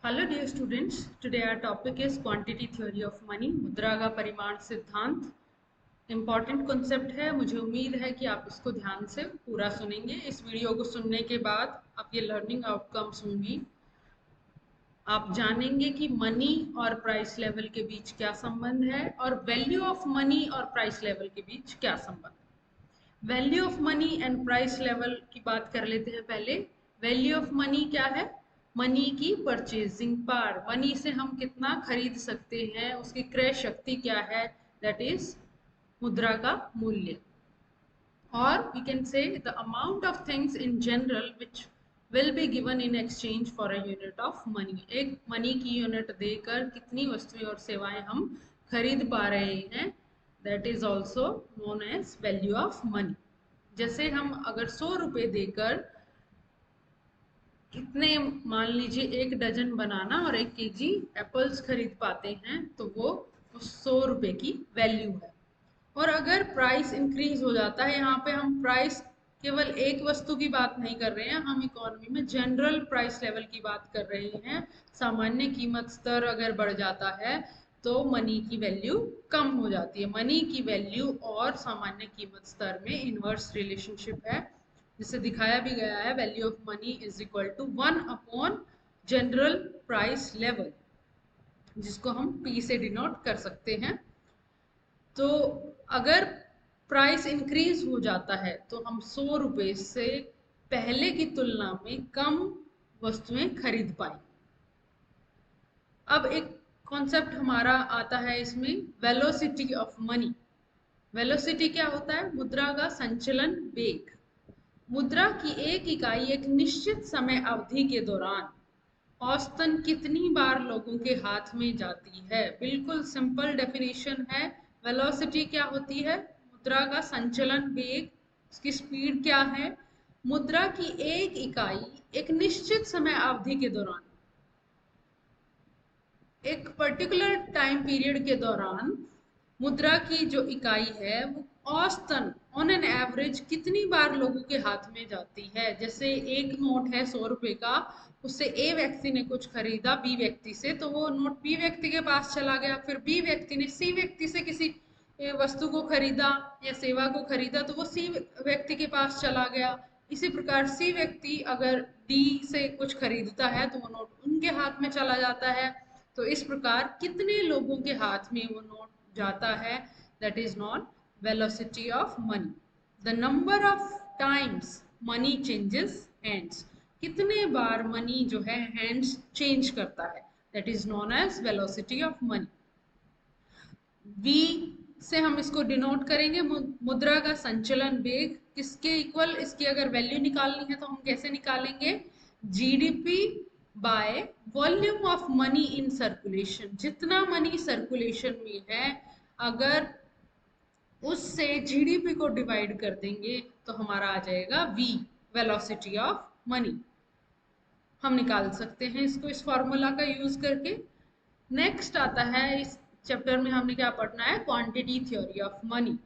Hello dear students, today our topic is quantity theory of money, मुद्रा का परिमाण सिद्धांत। इम्पॉर्टेंट कॉन्सेप्ट है। मुझे उम्मीद है कि आप इसको ध्यान से पूरा सुनेंगे। इस वीडियो को सुनने के बाद आप ये लर्निंग आउटकम्स होंगी। आप जानेंगे कि मनी और प्राइस लेवल के बीच क्या संबंध है और वैल्यू ऑफ मनी और प्राइस लेवल के बीच क्या संबंध है। Value of money and price level की बात कर लेते हैं पहले। वैल्यू ऑफ मनी क्या है? मनी की परचेजिंग पावर, मनी से हम कितना खरीद सकते हैं, उसकी क्रय शक्ति क्या है, दैट इज मुद्रा का मूल्य। और we can say the amount of things in general which will be given in exchange for a unit of money. एक मनी की यूनिट देकर कितनी वस्तुएं और सेवाएं हम खरीद पा रहे हैं, that is also known as value of money. जैसे हम अगर 100 रुपये देकर कितने, मान लीजिए 1 डजन बनाना और 1 केजी एप्पल्स खरीद पाते हैं, तो वो उस 100 रुपये की वैल्यू है। और अगर प्राइस इंक्रीज हो जाता है, यहाँ पे हम प्राइस केवल एक वस्तु की बात नहीं कर रहे हैं, हम इकोनॉमी में जनरल प्राइस लेवल की बात कर रहे हैं। सामान्य कीमत स्तर अगर बढ़ जाता है तो मनी की वैल्यू कम हो जाती है। मनी की वैल्यू और सामान्य कीमत स्तर में इनवर्स रिलेशनशिप है, जिसे दिखाया भी गया है। Value of money is equal to 1 upon general price level, जिसको हम P से डिनोट कर सकते हैं। तो अगर प्राइस इंक्रीज हो जाता है तो हम 100 रुपये से पहले की तुलना में कम वस्तुएं खरीद पाए। अब एक कॉन्सेप्ट हमारा आता है इसमें, वेलोसिटी ऑफ मनी। वेलोसिटी क्या होता है? मुद्रा का संचलन वेग। मुद्रा की एक इकाई एक निश्चित समय अवधि के दौरान औसतन कितनी बार लोगों के हाथ में जाती है। बिल्कुल सिंपल डेफिनेशन है। वेलोसिटी क्या होती है? मुद्रा का संचलन वेग, उसकी स्पीड क्या है? मुद्रा की एक इकाई एक निश्चित समय अवधि के दौरान, एक पर्टिकुलर टाइम पीरियड के दौरान मुद्रा की जो इकाई है वो औसतन ऑन एन एवरेज कितनी बार लोगों के हाथ में जाती है। जैसे एक नोट है 100 रुपये का, उससे ए व्यक्ति ने कुछ खरीदा बी व्यक्ति से, तो वो नोट बी व्यक्ति के पास चला गया। फिर बी व्यक्ति ने सी व्यक्ति से किसी वस्तु को खरीदा या सेवा को खरीदा, तो वो सी व्यक्ति के पास चला गया। इसी प्रकार सी व्यक्ति अगर डी से कुछ खरीदता है तो वो नोट उनके हाथ में चला जाता है। तो इस प्रकार कितने लोगों के हाथ में वो नोट जाता है, that is known velocity of money. The number of times money changes hands, कितने बार मनी जो है हैंड्स चेंज करता है, that is known as velocity of money. V से हम इसको डिनोट करेंगे, मुद्रा का संचलन वेग किसके इक्वल, इसकी अगर वैल्यू निकालनी है तो हम कैसे निकालेंगे? GDP by volume of money in circulation. जितना मनी सर्कुलेशन में है, अगर उससे GDP को डिवाइड कर देंगे तो हमारा आ जाएगा V, वेलोसिटी ऑफ मनी। हम निकाल सकते हैं इसको इस फॉर्मूला का यूज करके। नेक्स्ट आता है, इस चैप्टर में हमने क्या पढ़ना है? Quantity theory of money.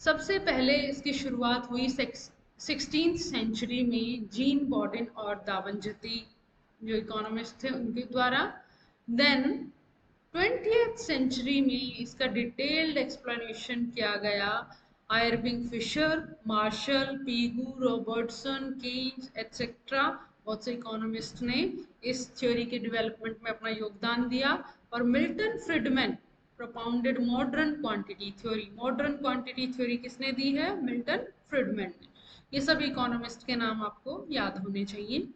सबसे पहले इसकी शुरुआत हुई 16th सेंचुरी में जीन बॉर्डन और दावंजती जो इकोनॉमिस्ट थे उनके द्वारा। देन 20th सेंचुरी में इसका डिटेल्ड एक्सप्लेनेशन किया गया। Irving Fisher, Marshall, Pigou, Robertson, Keynes etcetera, बहुत से इकोनॉमिस्ट ने इस थ्योरी के डेवलपमेंट में अपना योगदान दिया। और Milton Fridman propounded modern quantity theory. Modern quantity theory किसने दी है? मिल्टन फ्रिडमैन ने। ये सभी इकोनॉमिस्ट के नाम आपको याद होने चाहिए।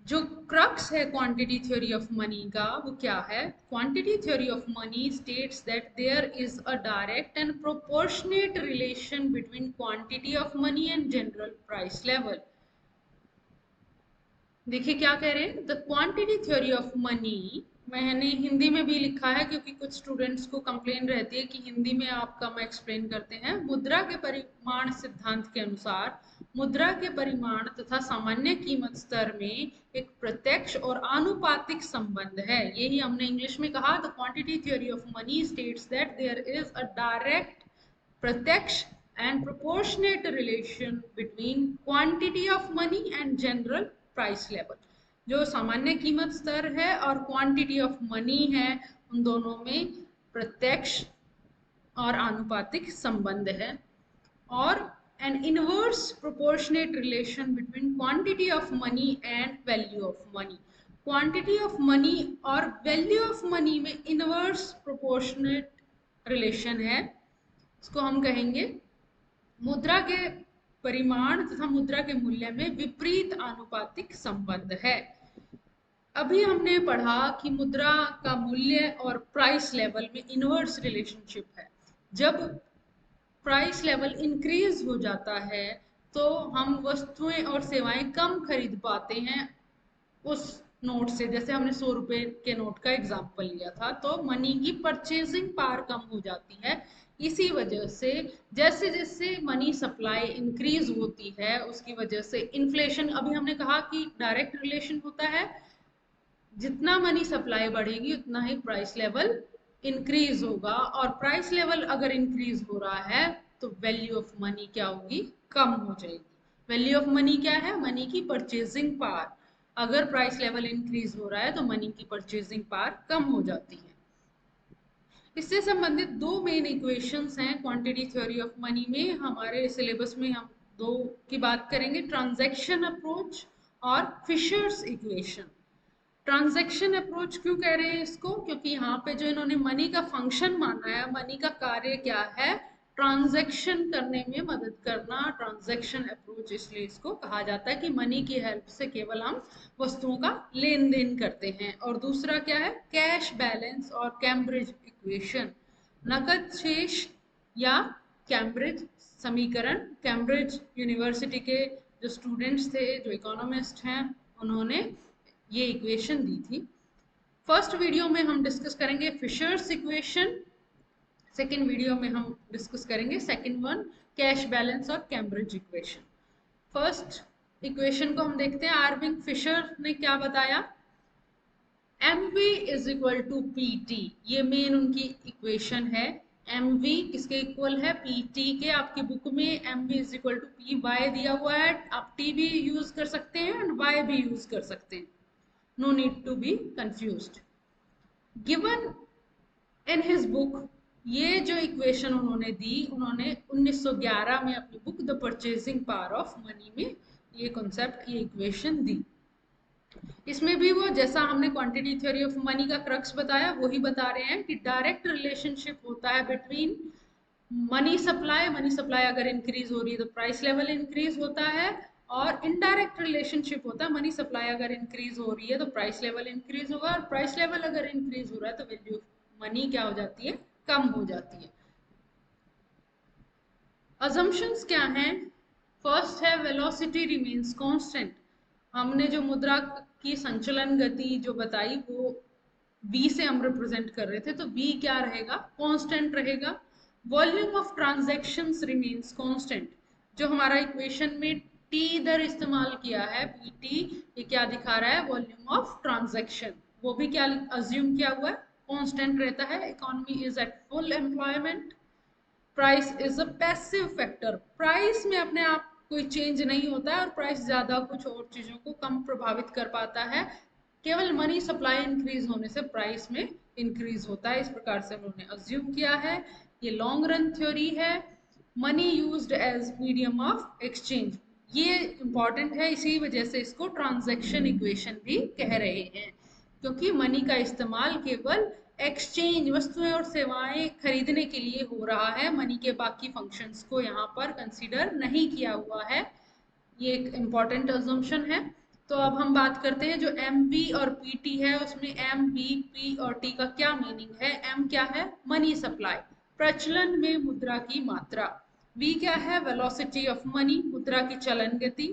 जो क्रक्स है क्वांटिटी थ्योरी ऑफ मनी का, वो क्या है? Quantity theory of money states that there is a direct and proportionate relation between quantity of money and general price level. देखिए क्या कह रहे हैं, the quantity theory of money. मैंने हिंदी में भी लिखा है क्योंकि कुछ स्टूडेंट्स को कंप्लेन रहती है कि हिंदी में आप कम एक्सप्लेन करते हैं। मुद्रा के परिमाण सिद्धांत के अनुसार मुद्रा के परिमाण तथा सामान्य कीमत स्तर में एक प्रत्यक्ष और आनुपातिक संबंध है। यही हमने इंग्लिश में कहा, the quantity theory of money states that there is a direct, प्रत्यक्ष and proportionate relation between quantity of money and general price level। जो सामान्य कीमत स्तर है और क्वांटिटी ऑफ मनी है, उन दोनों में प्रत्यक्ष और आनुपातिक संबंध है। और an inverse proportionate relation between quantity of money and value of money। quantity of money और value of money में inverse proportionate relation है। इसको हम कहेंगे मुद्रा के परिमाण तथा मुद्रा के मूल्य में विपरीत आनुपातिक संबंध है। अभी हमने पढ़ा कि मुद्रा का मूल्य और प्राइस लेवल में इनवर्स रिलेशनशिप है। जब प्राइस लेवल इंक्रीज हो जाता है तो हम वस्तुएं और सेवाएं कम खरीद पाते हैं उस नोट से। जैसे हमने 100 रुपए के नोट का एग्जाम्पल लिया था, तो मनी की परचेजिंग पावर कम हो जाती है। इसी वजह से जैसे जैसे मनी सप्लाई इंक्रीज होती है उसकी वजह से इन्फ्लेशन, अभी हमने कहा कि डायरेक्ट रिलेशन होता है, जितना मनी सप्लाई बढ़ेगी उतना ही प्राइस लेवल इंक्रीज होगा, और प्राइस लेवल अगर इंक्रीज हो रहा है तो वैल्यू ऑफ मनी क्या होगी, कम हो जाएगी। वैल्यू ऑफ मनी क्या है, मनी की परचेजिंग पावर। अगर प्राइस लेवल इंक्रीज हो रहा है तो मनी की परचेजिंग पावर कम हो जाती है। इससे संबंधित दो मेन इक्वेशंस हैं क्वांटिटी थ्योरी ऑफ मनी में। हमारे सिलेबस में हम दो की बात करेंगे, ट्रांजैक्शन अप्रोच और फिशर्स इक्वेशन। ट्रांजैक्शन अप्रोच क्यों कह रहे हैं इसको, क्योंकि यहाँ पे जो इन्होंने मनी का फंक्शन माना है, मनी का कार्य क्या है, ट्रांजैक्शन करने में मदद करना, ट्रांजैक्शन अप्रोच इसलिए इसको कहा जाता है कि मनी की हेल्प से केवल हम वस्तुओं का लेन देन करते हैं। और दूसरा क्या है, कैश बैलेंस और कैम्ब्रिज इक्वेशन, नकद शेष या कैम्ब्रिज समीकरण। कैम्ब्रिज यूनिवर्सिटी के जो स्टूडेंट्स थे, जो इकोनॉमिस्ट हैं, उन्होंने ये इक्वेशन दी थी। फर्स्ट वीडियो में हम डिस्कस करेंगे फिशर्स इक्वेशन, सेकेंड वीडियो में हम डिस्कस करेंगे सेकेंड वन, कैश बैलेंस और कैम्ब्रिज इक्वेशन। फर्स्ट इक्वेशन को हम देखते हैं। आर्विंग फिशर ने क्या बताया, mv is equal to pt, ये मेन उनकी इक्वेशन है। mv किसके इक्वल है, pt के। आपकी बुक में mv is equal to P Y दिया हुआ है, आप t भी यूज कर सकते हैं एंड y भी यूज कर सकते हैं, no need to be confused। given in his book, ये जो इक्वेशन उन्होंने दी, उन्होंने 1911 में अपनी book the purchasing power of money में ये कॉन्सेप्ट, ये इक्वेशन दी। इसमें भी वो जैसा हमने क्वांटिटी थ्योरी ऑफ मनी का क्रक्स बताया वही बता रहे हैं कि डायरेक्ट रिलेशनशिप होता है बिटवीन मनी सप्लाई अगर इंक्रीज हो रही है तो प्राइस लेवल इंक्रीज होता है, और इनडायरेक्ट रिलेशनशिप होता है मनी सप्लाई अगर इंक्रीज हो रही है तो प्राइस लेवल इंक्रीज होगा, और प्राइस लेवल अगर इंक्रीज हो रहा है तो वैल्यू मनी क्या हो जाती है, कम हो जाती है। अजम्पशंस क्या हैं, फर्स्ट है वेलोसिटी रिमेन्स कांस्टेंट। हमने जो मुद्रा की संचलन गति जो बताई वो v से हम रिप्रेजेंट कर रहे थे, तो v क्या रहेगा, कांस्टेंट रहेगा। Volume of transactions remains constant, जो हमारा इक्वेशन में t इधर इस्तेमाल किया है pt, ये क्या दिखा रहा है, वॉल्यूम ऑफ ट्रांजैक्शन, वो भी क्या अज्यूम किया हुआ है, कांस्टेंट रहता है। Economy is at full employment, price is a passive factor, price में अपने आप कोई चेंज नहीं होता है और प्राइस ज्यादा कुछ और चीजों को कम प्रभावित कर पाता है, केवल मनी सप्लाई इंक्रीज होने से प्राइस में इंक्रीज होता है, इस प्रकार से उन्होंने अज्यूम किया है। ये लॉन्ग रन थ्योरी है। Money used as medium of exchange, ये इंपॉर्टेंट है, इसी वजह से इसको ट्रांजैक्शन इक्वेशन भी कह रहे हैं, क्योंकि मनी का इस्तेमाल केवल एक्सचेंज, वस्तुएं और सेवाएं खरीदने के लिए हो रहा है, मनी के बाकी फंक्शंस को यहाँ पर कंसीडर नहीं किया हुआ है। ये एक इम्पॉर्टेंट अजम्पशन है। तो अब हम बात करते हैं जो MV और PT है, उसमें MV, P और T का क्या मीनिंग है। M क्या है, मनी सप्लाई, प्रचलन में मुद्रा की मात्रा। V क्या है, वेलोसिटी ऑफ मनी, मुद्रा की चलन गति।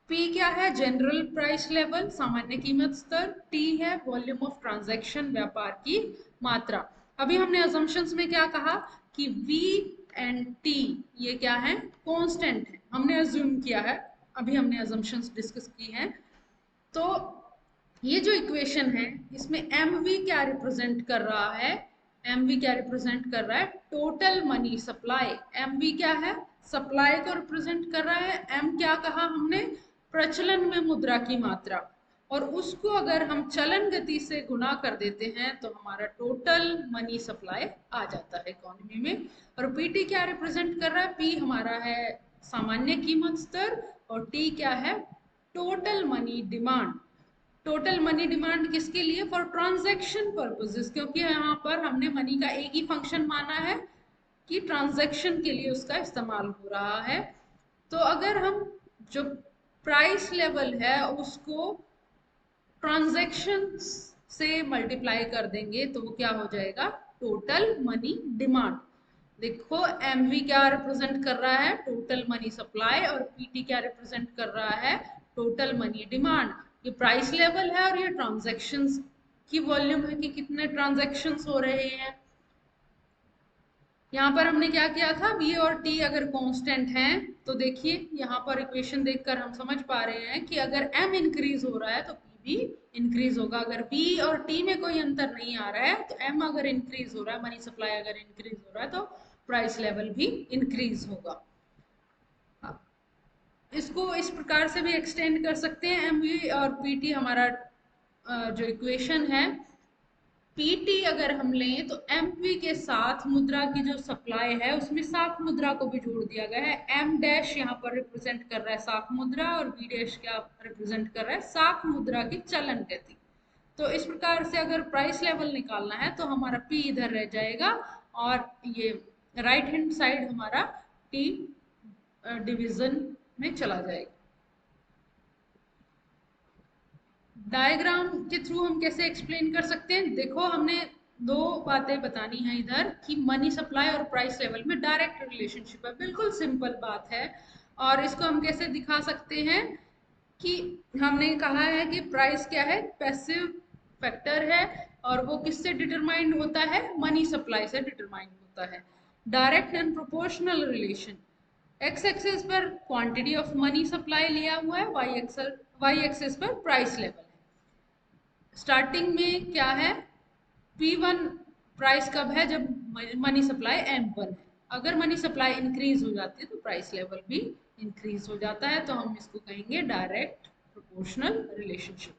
P क्या है, जनरल प्राइस लेवल, सामान्य कीमत स्तर। T है वॉल्यूम ऑफ ट्रांजैक्शन, व्यापार की मात्रा। अभी हमने असम्पशंस में क्या कहा कि V एंड T ये क्या है, कांस्टेंट है, हमने अज्यूम किया है, अभी हमने असम्पशंस डिस्कस की हैं। तो ये जो इक्वेशन है इसमें MV क्या रिप्रेजेंट कर रहा है, MV क्या रिप्रेजेंट कर रहा है, टोटल मनी सप्लाई। MV क्या है, सप्लाई को रिप्रेजेंट कर रहा है। M क्या कहा हमने, प्रचलन में मुद्रा की मात्रा, और उसको अगर हम चलन गति से गुना कर देते हैं तो हमारा टोटल मनी सप्लाई आ जाता है इकोनॉमी में। और पीटी क्या रिप्रेजेंट कर रहा है? पी हमारा है सामान्य कीमत स्तर और टी क्या है? Total money demand. Total money demand किसके लिए? फॉर ट्रांजैक्शन पर्पसेस, क्योंकि यहाँ पर हमने मनी का एक ही फंक्शन माना है कि ट्रांजैक्शन के लिए उसका इस्तेमाल हो रहा है। तो अगर हम जो प्राइस लेवल है उसको ट्रांजैक्शन से मल्टीप्लाई कर देंगे तो वो क्या हो जाएगा? Total money demand. देखो एमवी क्या रिप्रेजेंट कर रहा है? Total money supply. और पीटी क्या रिप्रेजेंट कर रहा है? Total money demand. ये प्राइस लेवल है और ये ट्रांजैक्शंस की वॉल्यूम है कि कितने ट्रांजैक्शंस हो रहे हैं। यहाँ पर हमने क्या किया था? V और T अगर कांस्टेंट हैं तो देखिए यहाँ पर इक्वेशन देखकर हम समझ पा रहे हैं कि अगर M इंक्रीज हो रहा है तो P भी इंक्रीज होगा। अगर V और T में कोई अंतर नहीं आ रहा है तो M अगर इंक्रीज हो रहा है, मनी सप्लाई अगर इंक्रीज हो रहा है तो प्राइस लेवल भी इंक्रीज होगा। इसको इस प्रकार से भी एक्सटेंड कर सकते हैं। MV और PT हमारा जो इक्वेशन है, पीटी अगर हम लें तो एमपी के साथ मुद्रा की जो सप्लाई है उसमें साख मुद्रा को भी जोड़ दिया गया है। एम डैश यहाँ पर रिप्रेजेंट कर रहा है साख मुद्रा और बी डैश क्या रिप्रेजेंट कर रहा है? साख मुद्रा की चलन गति। तो इस प्रकार से अगर प्राइस लेवल निकालना है तो हमारा पी इधर रह जाएगा और ये राइट हैंड साइड हमारा टी डिवीजन में चला जाएगा। डायग्राम के थ्रू हम कैसे एक्सप्लेन कर सकते हैं? देखो हमने दो बातें बतानी है इधर कि मनी सप्लाई और प्राइस लेवल में डायरेक्ट रिलेशनशिप है। बिल्कुल सिंपल बात है। और इसको हम कैसे दिखा सकते हैं कि हमने कहा है कि प्राइस क्या है? पैसिव फैक्टर है और वो किससे डिटरमाइंड होता है? मनी सप्लाई से डिटरमाइंड होता है। Direct and proportional relation. X axis पर क्वांटिटी ऑफ मनी सप्लाई लिया हुआ है, वाई एक्सिस पर प्राइस लेवल है। स्टार्टिंग में क्या है? P1 प्राइस कब है? जब मनी सप्लाई M1 है। अगर मनी सप्लाई इंक्रीज हो जाती है तो प्राइस लेवल भी इंक्रीज हो जाता है। तो हम इसको कहेंगे डायरेक्ट प्रोपोर्शनल रिलेशनशिप।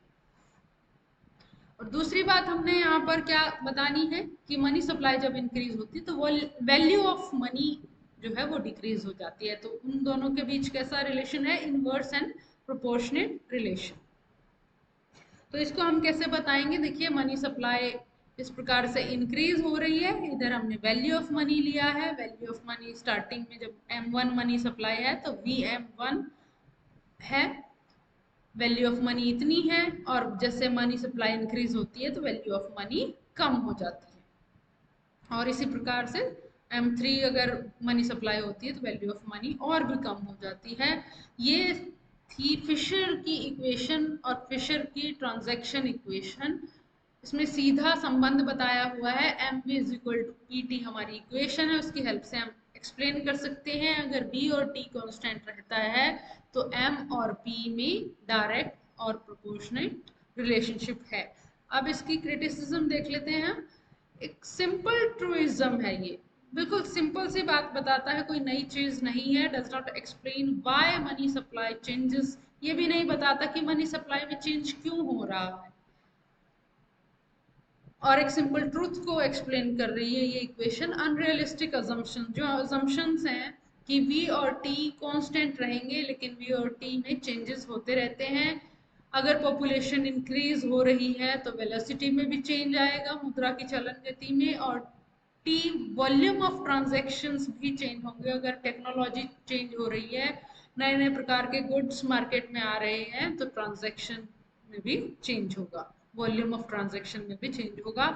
और दूसरी बात हमने यहाँ पर क्या बतानी है कि मनी सप्लाई जब इंक्रीज होती है तो वो वैल्यू ऑफ मनी जो है वो डिक्रीज हो जाती है। तो उन दोनों के बीच कैसा रिलेशन है? Inverse and proportionate relation. तो इसको हम कैसे बताएंगे? देखिए मनी सप्लाई इस प्रकार से इंक्रीज हो रही है। इधर हमने वैल्यू ऑफ मनी लिया है। वैल्यू ऑफ मनी स्टार्टिंग में जब M1 मनी सप्लाई है तो VM1 है, वैल्यू ऑफ मनी इतनी है। और जैसे मनी सप्लाई इंक्रीज होती है तो वैल्यू ऑफ मनी कम हो जाती है। और इसी प्रकार से M3 अगर मनी सप्लाई होती है तो वैल्यू ऑफ मनी और भी कम हो जाती है। ये थी फिशर की इक्वेशन और फिशर की ट्रांजैक्शन इक्वेशन। इसमें सीधा संबंध बताया हुआ है। M V is equal to P T हमारी इक्वेशन है, उसकी हेल्प से हम एक्सप्लेन कर सकते हैं। अगर बी और टी कांस्टेंट रहता है तो एम और पी में डायरेक्ट और प्रोपोर्शनेट रिलेशनशिप है। अब इसकी क्रिटिसिज्म देख लेते हैं हम। एक सिंपल ट्रूइज्म है ये, बिल्कुल सिंपल सी बात बताता है, कोई नई चीज नहीं है। Does not explain why money supply changes, ये भी नहीं बताता कि मनी सप्लाई में चेंज क्यों हो रहा है। और एक सिंपल ट्रूथ को एक्सप्लेन कर रही है ये इक्वेशन। अनरियलिस्टिक अजम्पशन, जो अजम्पशंस हैं कि V और T कांस्टेंट रहेंगे लेकिन V और T में चेंजेस होते रहते हैं। अगर पॉपुलेशन इंक्रीज हो रही है तो वेलोसिटी में भी चेंज आएगा, मुद्रा की चलन गति में। और T वॉल्यूम ऑफ ट्रांजैक्शंस भी चेंज होंगे। अगर टेक्नोलॉजी चेंज हो रही है, नए नए प्रकार के गुड्स मार्केट में आ रहे हैं तो ट्रांजैक्शन में भी चेंज होगा, वॉल्यूम ऑफ ट्रांजैक्शन में भी चेंज होगा।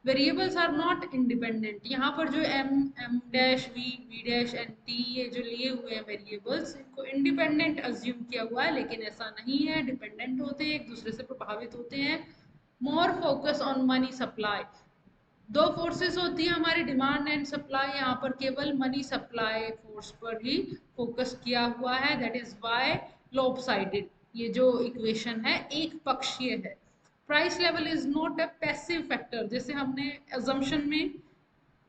Variables are not independent. यहाँ पर जो M dash V dash and T ये जो लिए हुए हैं वेरिएबल्स, इनको इंडिपेंडेंट अज्यूम किया हुआ है लेकिन ऐसा नहीं है, डिपेंडेंट होते हैं, एक दूसरे से प्रभावित होते हैं। More focus on money supply. दो फोर्सेस होती है हमारी, डिमांड एंड सप्लाई। यहाँ पर केवल मनी सप्लाई फोर्स पर ही फोकस किया हुआ है। दैट इज वाई लॉपसाइडेड, ये जो इक्वेशन है एक पक्षीय है। Price level is not a passive factor. जैसे हमने अजम्पशन में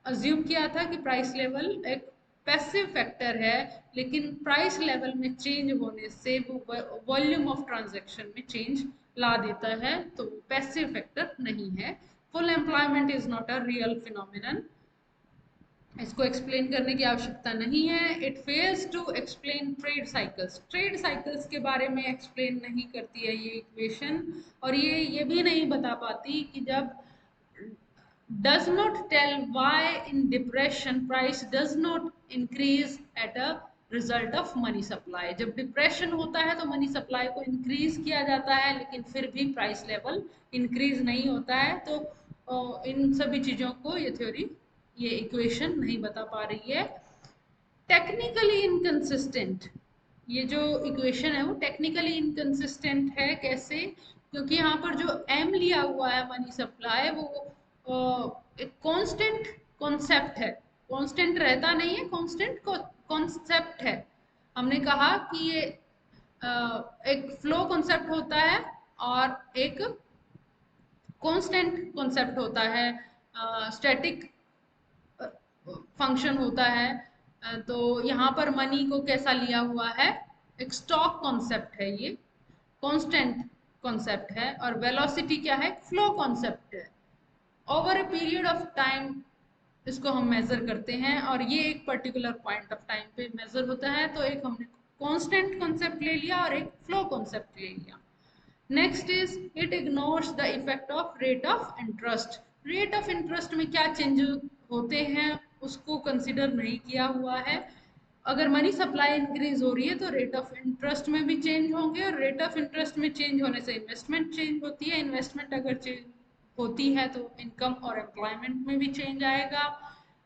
अज्यूम किया था कि प्राइस लेवल एक पैसिव फैक्टर है, लेकिन प्राइस लेवल में चेंज होने से वो वॉल्यूम ऑफ ट्रांजैक्शन में चेंज ला देता है, तो पैसिव फैक्टर नहीं है। Full employment is not a real phenomenon, इसको एक्सप्लेन करने की आवश्यकता नहीं है। It fails to explain trade cycles के बारे में एक्सप्लेन नहीं करती है ये इक्वेशन, और ये भी नहीं बता पाती कि जब does not tell why in depression price does not increase at a result of money supply। जब डिप्रेशन होता है तो मनी सप्लाई को इंक्रीज किया जाता है, लेकिन फिर भी प्राइस लेवल इंक्रीज नहीं होता है। तो इन सभी चीजों को ये थ्योरी, ये इक्वेशन नहीं बता पा रही है। टेक्निकली इनकंसिस्टेंट, ये जो इक्वेशन है वो टेक्निकली इनकंसिस्टेंट है। कैसे? क्योंकि यहाँ पर जो एम लिया हुआ है मनी सप्लाई, वो एक कांस्टेंट कॉन्सेप्ट है, कांस्टेंट रहता नहीं है, कांस्टेंट कॉन्सेप्ट है। हमने कहा कि ये एक फ्लो कॉन्सेप्ट होता है और एक कांस्टेंट कॉन्सेप्ट होता है, स्टैटिक फंक्शन होता है। तो यहाँ पर मनी को कैसा लिया हुआ है, एक स्टॉक कॉन्सेप्ट है, ये कांस्टेंट कॉन्सेप्ट है, और वेलोसिटी क्या है, फ्लो कॉन्सेप्ट है। Over a period of time इसको हम मेजर करते हैं, और ये एक पर्टिकुलर पॉइंट ऑफ टाइम पे मेजर होता है। तो एक हमने कांस्टेंट कॉन्सेप्ट ले लिया और एक फ्लो कॉन्सेप्ट ले लिया। Next is it ignores the effect of rate of interest. Rate of interest में क्या चेंज होते हैं उसको कंसिडर नहीं किया हुआ है। अगर मनी सप्लाई इंक्रीज हो रही है तो रेट ऑफ इंटरेस्ट में भी चेंज होंगे, और रेट ऑफ इंटरेस्ट में चेंज होने से इन्वेस्टमेंट चेंज होती है, इन्वेस्टमेंट अगर चेंज होती है तो इनकम और एम्प्लॉयमेंट में भी चेंज आएगा,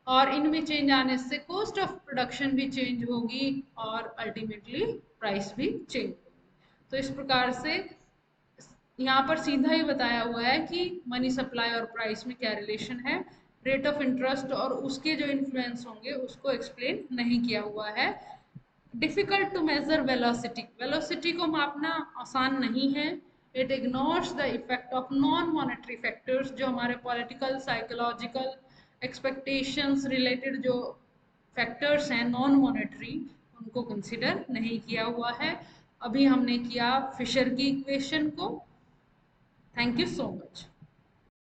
और इनमें चेंज आने से कॉस्ट ऑफ प्रोडक्शन भी चेंज होगी, और अल्टीमेटली प्राइस भी चेंज होगी। तो इस प्रकार से यहाँ पर सीधा ही बताया हुआ है कि मनी सप्लाई और प्राइस में क्या रिलेशन है। रेट ऑफ इंटरेस्ट और उसके जो इन्फ्लुएंस होंगे उसको एक्सप्लेन नहीं किया हुआ है। Difficult to measure velocity, velocity को मापना आसान नहीं है। It ignores the effect of non monetary factors, जो हमारे पॉलिटिकल, साइकोलॉजिकल, एक्सपेक्टेशंस रिलेटेड जो फैक्टर्स हैं नॉन मॉनेटरी, उनको कंसिडर नहीं किया हुआ है। अभी हमने किया फिशर की इक्वेशन को। Thank you so much.